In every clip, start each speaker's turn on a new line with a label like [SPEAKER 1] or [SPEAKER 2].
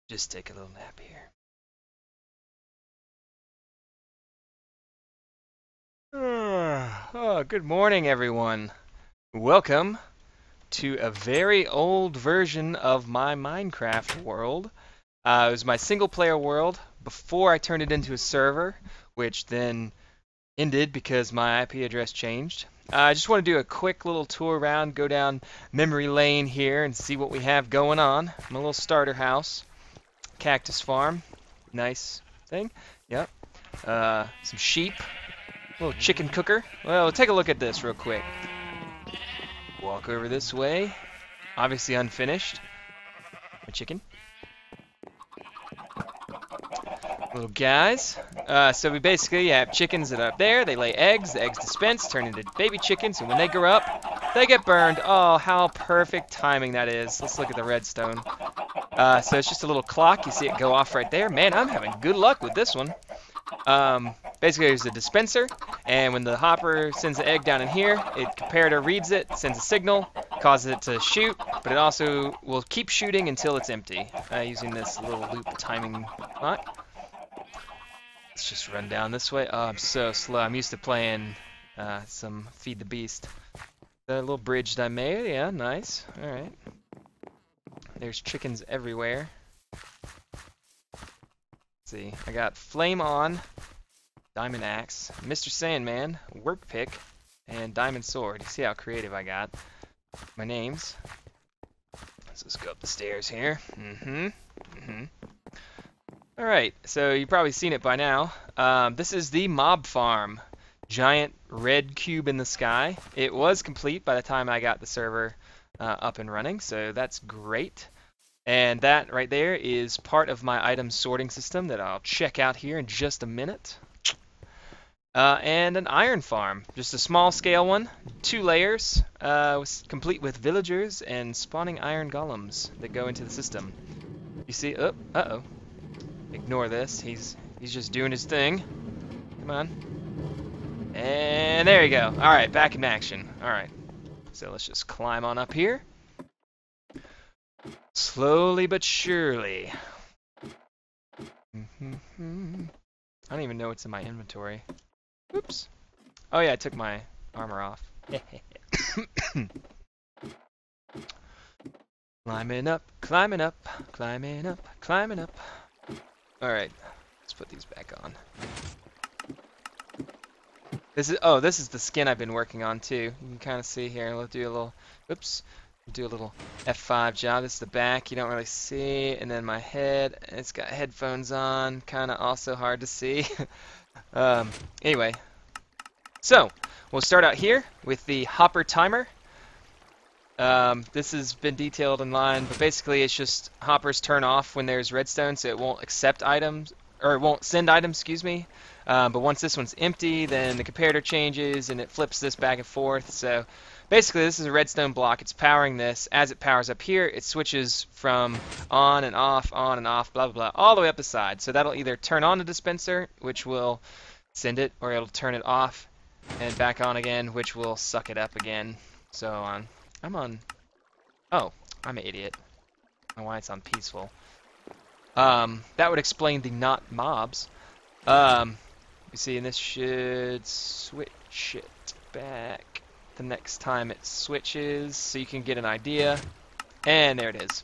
[SPEAKER 1] Just take a little nap here. Oh, good morning, everyone. Welcome to a very old version of my Minecraft world. It was my single player world before I turned it into a server, which then ended because my IP address changed. I just want to do a quick little tour around, go down memory lane here and see what we have going on. My little starter house, cactus farm, nice thing. Yep. Some sheep. Little chicken cooker. Well, take a look at this real quick. Walk over this way. Obviously unfinished. A chicken. Little guys. So we basically have chickens that are up there. They lay eggs. The eggs dispense, turn into baby chickens, and when they grow up, they get burned. Oh, how perfect timing that is. Let's look at the redstone. So it's just a little clock. You see it go off right there. Man, I'm having good luck with this one. Basically, there's a dispenser, and when the hopper sends the egg down in here, it comparator reads it, sends a signal, causes it to shoot, but it also will keep shooting until it's empty, using this little loop timing pot. Let's just run down this way. Oh, I'm so slow. I'm used to playing some Feed the Beast. The little bridge that I made, yeah, nice. All right. There's chickens everywhere. See, I got Flame On, Diamond Axe, Mr. Sandman, Work Pick, and Diamond Sword. You see how creative I got. My names. Let's just go up the stairs here. Alright, so you've probably seen it by now. This is the mob farm. Giant red cube in the sky. It was complete by the time I got the server up and running, so that's great. And that right there is part of my item sorting system that I'll check out here in just a minute. And an iron farm, just a small scale one, 2 layers, was complete with villagers and spawning iron golems that go into the system. You see, oh, uh-oh. Ignore this, he's just doing his thing. Come on. And there you go. Alright, back in action. Alright, so let's just climb on up here. Slowly but surely. I don't even know what's in my inventory. Oops. Oh yeah, I took my armor off. Climbing up, climbing up, climbing up, climbing up. Alright, let's put these back on. This is the skin I've been working on too. You can kind of see here. We'll do a little, oops. Do a little F5 job. This is the back, you don't really see, and then my head, it's got headphones on, kind of also hard to see. Anyway, so we'll start out here with the hopper timer. This has been detailed in line, but basically it's just hoppers turn off when there's redstone, so it won't accept items, or it won't send items, excuse me. But once this one's empty, then the comparator changes and it flips this back and forth. So basically this is a redstone block. It's powering this. As it powers up here, it switches from on and off, blah, blah, blah, all the way up the side. So that'll either turn on the dispenser, which will send it, or it'll turn it off and back on again, which will suck it up again. So on. Oh, I'm an idiot. I don't know why it's on peaceful. That would explain the not mobs. You see, and this should switch it back the next time it switches, so you can get an idea. And there it is.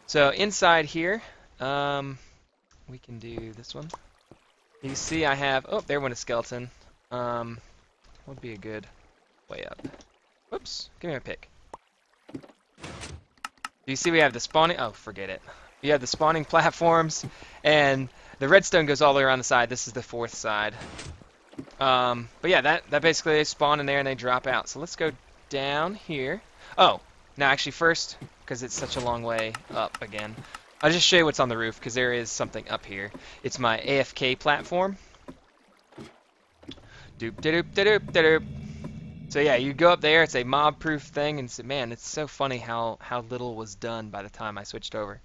[SPEAKER 1] So inside here, we can do this one. You see I have, oh, there went a skeleton. What would be a good way up? Whoops, give me a pick. You see we have the spawning, oh, forget it. You have the spawning platforms, and the redstone goes all the way around the side. This is the 4th side. But yeah, that basically they spawn in there and they drop out. So let's go down here. Oh, now actually first, because it's such a long way up again, I'll just show you what's on the roof, because there is something up here. It's my AFK platform. Doop doop doop doop doop. So yeah, you go up there, it's a mob-proof thing, and so, man, it's so funny how little was done by the time I switched over.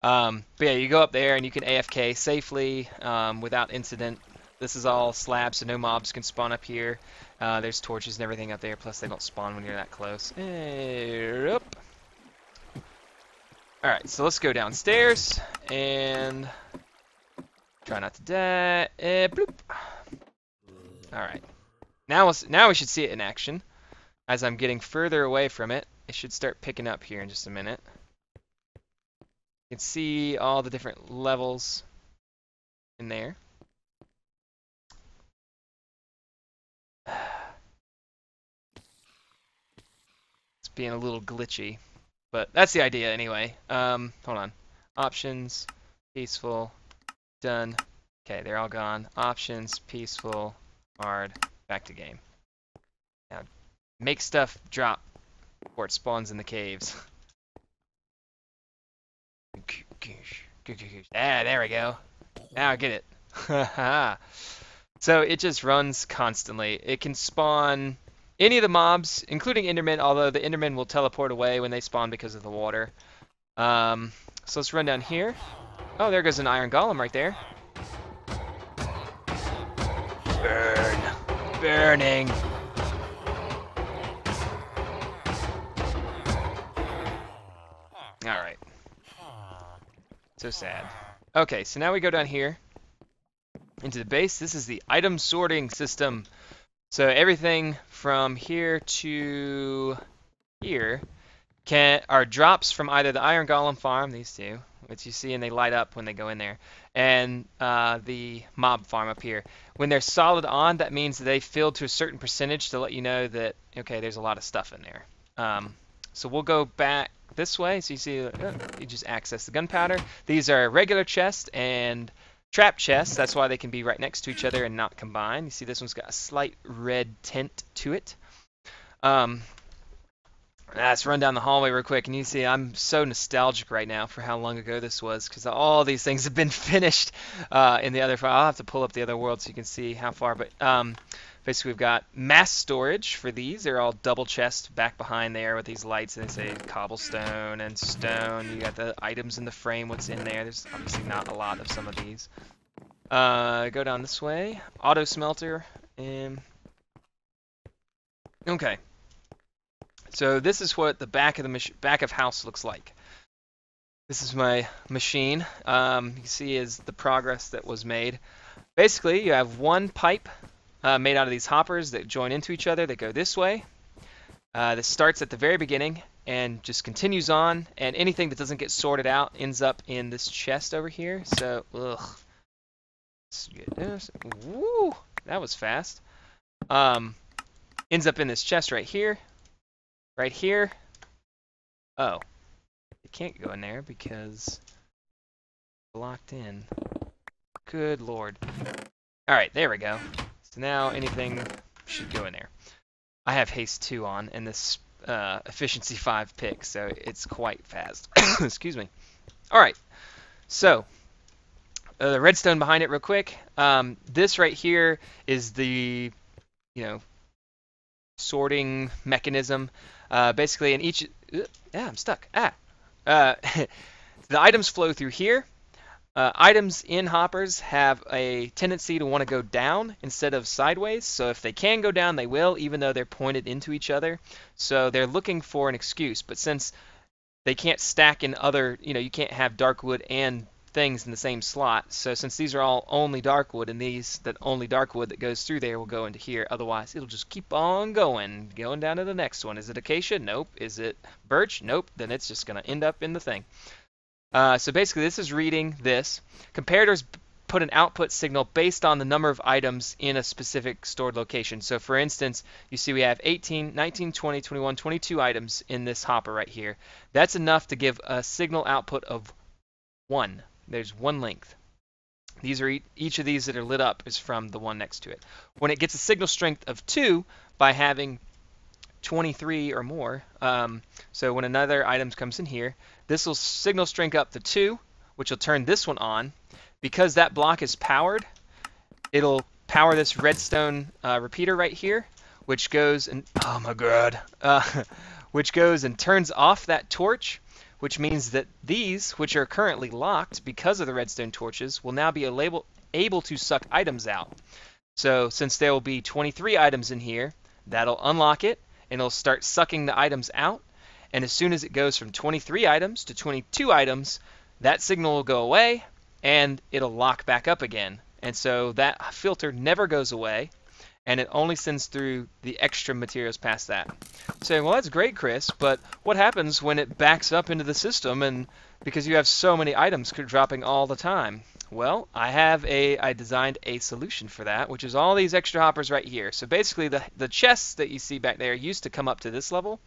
[SPEAKER 1] But yeah, you go up there and you can AFK safely without incident. This is all slabs, so no mobs can spawn up here. There's torches and everything up there, plus they don't spawn when you're that close. Alright, Alright, so let's go downstairs and try not to die. Bloop. Alright. Now we should see it in action. As I'm getting further away from it, it should start picking up here in just a minute. You can see all the different levels in there. It's being a little glitchy, but that's the idea anyway. Hold on. Options, peaceful, done. Okay, they're all gone. Options, peaceful, hard, back to game. Now, make stuff drop before it spawns in the caves. Ah, there we go. Now I get it. So it just runs constantly. It can spawn any of the mobs, including Endermen, although the Endermen will teleport away when they spawn because of the water. So let's run down here. Oh, there goes an iron golem right there. Burn. Burning. Alright. So sad. Okay, so now we go down here into the base. This is the item sorting system. So everything from here to here are drops from either the Iron Golem farm, these two, which you see and they light up when they go in there, and the mob farm up here. When they're solid on, that means that they fill to a certain percentage to let you know that, okay, there's a lot of stuff in there. So we'll go back this way. So you see, you just access the gunpowder. These are regular chests and trap chests. That's why they can be right next to each other and not combine. You see this one's got a slight red tint to it. Let's run down the hallway real quick, and you see I'm so nostalgic right now for how long ago this was, because all these things have been finished in the other file. I'll have to pull up the other world so you can see how far, but basically we've got mass storage for these. They're all double chest back behind there with these lights, and they say cobblestone and stone. You got the items in the frame, what's in there. There's obviously not a lot of some of these. Go down this way. Auto smelter. Okay. So this is what the back of the back of house looks like. This is my machine. You can see is the progress that was made. Basically, you have one pipe made out of these hoppers that join into each other. That go this way. This starts at the very beginning and just continues on. And anything that doesn't get sorted out ends up in this chest over here. So, ugh. Let's get this. Woo! That was fast. Ends up in this chest right here. Right here. Oh. It can't go in there because it's locked in. Good lord. Alright, there we go. So now anything should go in there. I have haste 2 on and this efficiency 5 pick, so it's quite fast. Excuse me. Alright. So the redstone behind it real quick. This right here is the, sorting mechanism. Basically, in each... I'm stuck. The items flow through here. Items in hoppers have a tendency to want to go down instead of sideways. So if they can go down, they will, even though they're pointed into each other. So they're looking for an excuse. But since they can't stack in other... you can't have dark wood and things in the same slot. So since these are all only dark wood, and that only dark wood that goes through there will go into here. Otherwise, it'll just keep on going down to the next one. Is it acacia? Nope. Is it birch? Nope. Then it's just going to end up in the thing. So basically, this is reading this. Comparators put an output signal based on the number of items in a specific stored location. So for instance, you see we have 18, 19, 20, 21, 22 items in this hopper right here. That's enough to give a signal output of 1. There's 1 length. These are each of these that are lit up is from the one next to it. When it gets a signal strength of 2 by having 23 or more, so when another item comes in here, this will signal strength up to 2, which will turn this one on. Because that block is powered, it'll power this redstone repeater right here, which goes and oh my god, which goes and turns off that torch. Which means that these, which are currently locked because of the redstone torches, will now be able to suck items out. So since there will be 23 items in here, that'll unlock it, and it'll start sucking the items out. And as soon as it goes from 23 items to 22 items, that signal will go away and it'll lock back up again. And so that filter never goes away, and it only sends through the extra materials past that. Saying, well, that's great, Chris, but what happens when it backs up into the system and because you have so many items dropping all the time? Well, I designed a solution for that, which is all these extra hoppers right here. So basically the chests that you see back there used to come up to this level,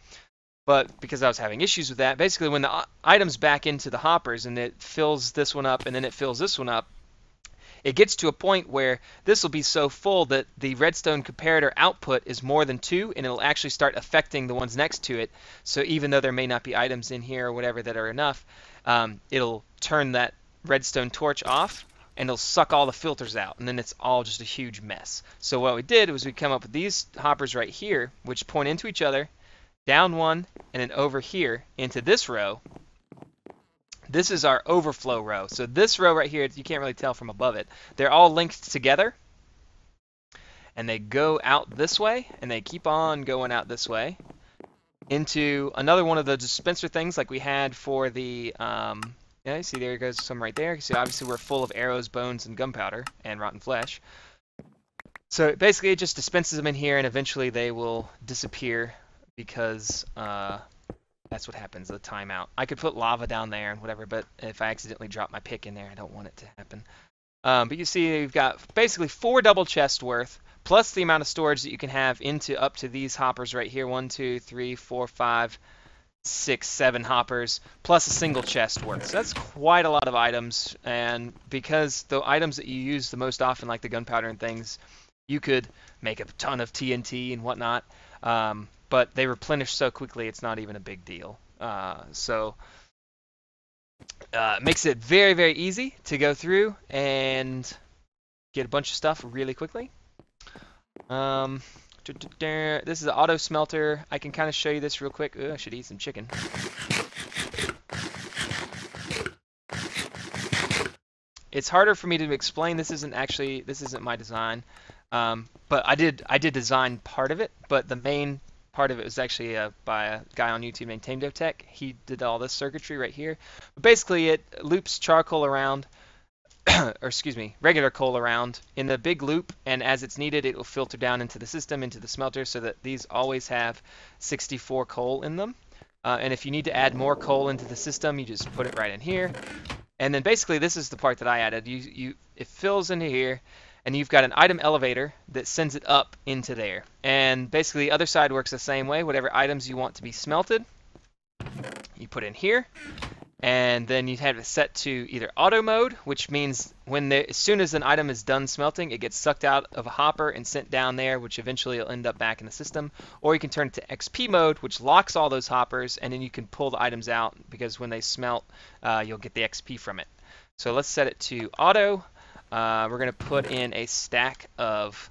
[SPEAKER 1] but because I was having issues with that, basically when the items back into the hoppers and it fills this one up and then it fills this one up, it gets to a point where this will be so full that the redstone comparator output is more than 2, and it'll actually start affecting the ones next to it. So even though there may not be items in here or whatever that are enough, it'll turn that redstone torch off, and it'll suck all the filters out, and then it's all just a huge mess. So what we did was we come up with these hoppers right here, which point into each other, down one, and then over here into this row. This is our overflow row. So this row right here, you can't really tell from above it. They're all linked together, and they go out this way, and they keep on going out this way into another one of the dispenser things like we had for the, yeah, you see there goes some right there. You see obviously we're full of arrows, bones, and gunpowder, and rotten flesh. So basically it just dispenses them in here, and eventually they will disappear because that's what happens, the timeout. I could put lava down there and whatever, but if I accidentally drop my pick in there, I don't want it to happen. But you see you've got basically 4 double chests worth, plus the amount of storage that you can have into up to these hoppers right here. 1, 2, 3, 4, 5, 6, 7 hoppers, plus a single chest worth. So that's quite a lot of items, and because the items that you use the most often, like the gunpowder and things, you could make a ton of TNT and whatnot. But they replenish so quickly it's not even a big deal. So it makes it very, very easy to go through and get a bunch of stuff really quickly. This is an auto smelter. I can kind of show you this real quick. Ooh, I should eat some chicken. It's harder for me to explain. This isn't my design. But I did design part of it, but the main part of it was actually by a guy on YouTube named TameDevTech. He did all this circuitry right here. But basically, it loops charcoal around, or excuse me, regular coal around in the big loop, and as it's needed, it will filter down into the system, into the smelter, so that these always have 64 coal in them. And if you need to add more coal into the system, you just put it right in here. And then basically, this is the part that I added. It fills into here, and you've got an item elevator that sends it up into there. And basically the other side works the same way. Whatever items you want to be smelted, you put in here, and then you have it set to either auto mode, which means as soon as an item is done smelting, it gets sucked out of a hopper and sent down there, which eventually will end up back in the system. Or you can turn it to XP mode, which locks all those hoppers, and then you can pull the items out, because when they smelt, you'll get the XP from it. So let's set it to auto. We're going to put in a stack of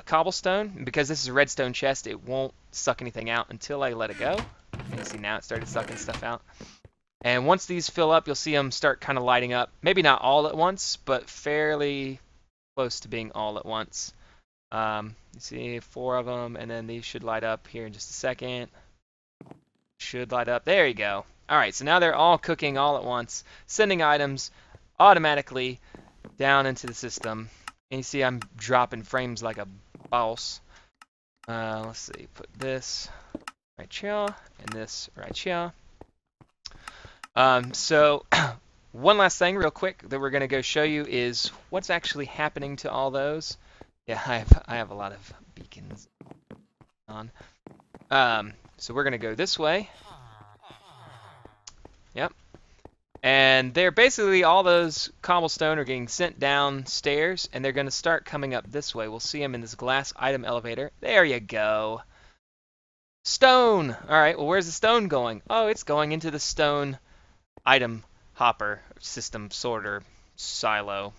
[SPEAKER 1] cobblestone. Because this is a redstone chest, it won't suck anything out until I let it go. And you see now it started sucking stuff out. And once these fill up, you'll see them start kind of lighting up. Maybe not all at once, but fairly close to being all at once. You see 4 of them, and then these should light up here in just a second. Should light up. There you go. All right, so now they're all cooking all at once, sending items automatically down into the system. And you see I'm dropping frames like a boss. Let's see, put this right here and this right here. So one last thing real quick that we're going to go show you is what's actually happening to all those. Yeah, I have a lot of beacons on. So we're going to go this way. Yep. And they're basically, all those cobblestone are getting sent downstairs, and they're going to start coming up this way. We'll see them in this glass item elevator. There you go. Stone! Alright, well, where's the stone going? Oh, it's going into the stone item hopper system sorter silo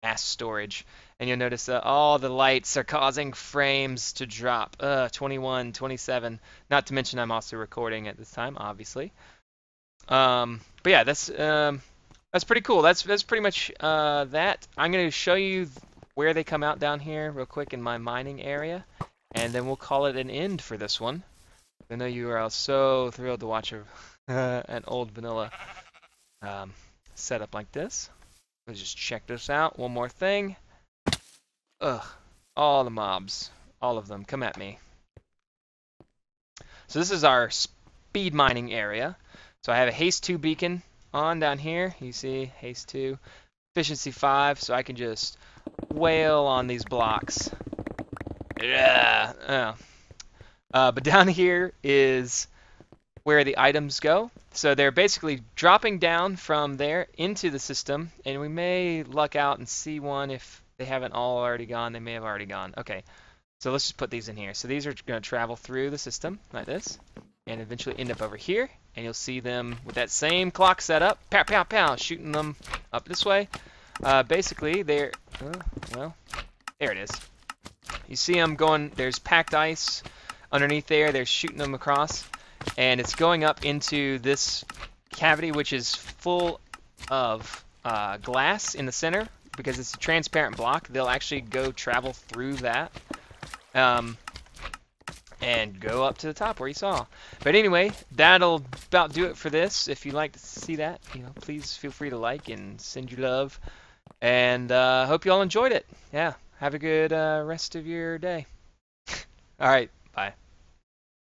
[SPEAKER 1] mass storage. And you'll notice that all the lights are causing frames to drop. 21, 27. Not to mention I'm also recording at this time, obviously. But yeah, that's pretty cool. That's pretty much that. I'm going to show you where they come out down here real quick in my mining area, and then we'll call it an end for this one. I know you are all so thrilled to watch an old vanilla setup like this. Let's just check this out. One more thing. Ugh, all the mobs, all of them, come at me. So this is our speed mining area. So I have a haste 2 beacon on down here. You see haste 2, efficiency 5, so I can just wail on these blocks. Yeah. But down here is where the items go. So they're basically dropping down from there into the system, and we may luck out and see one if they haven't all already gone. They may have already gone. Okay, so let's just put these in here. So these are going to travel through the system like this, and eventually end up over here, and you'll see them with that same clock setup, pow, pow, pow, shooting them up this way. Basically, they're, well, there it is. You see them going, there's packed ice underneath there. They're shooting them across, and it's going up into this cavity, which is full of glass in the center because it's a transparent block. They'll actually go travel through that and go up to the top where you saw. But anyway, that'll about do it for this. If you'd like to see that, please feel free to like and send you love. And hope you all enjoyed it. Yeah, have a good rest of your day. All right, bye.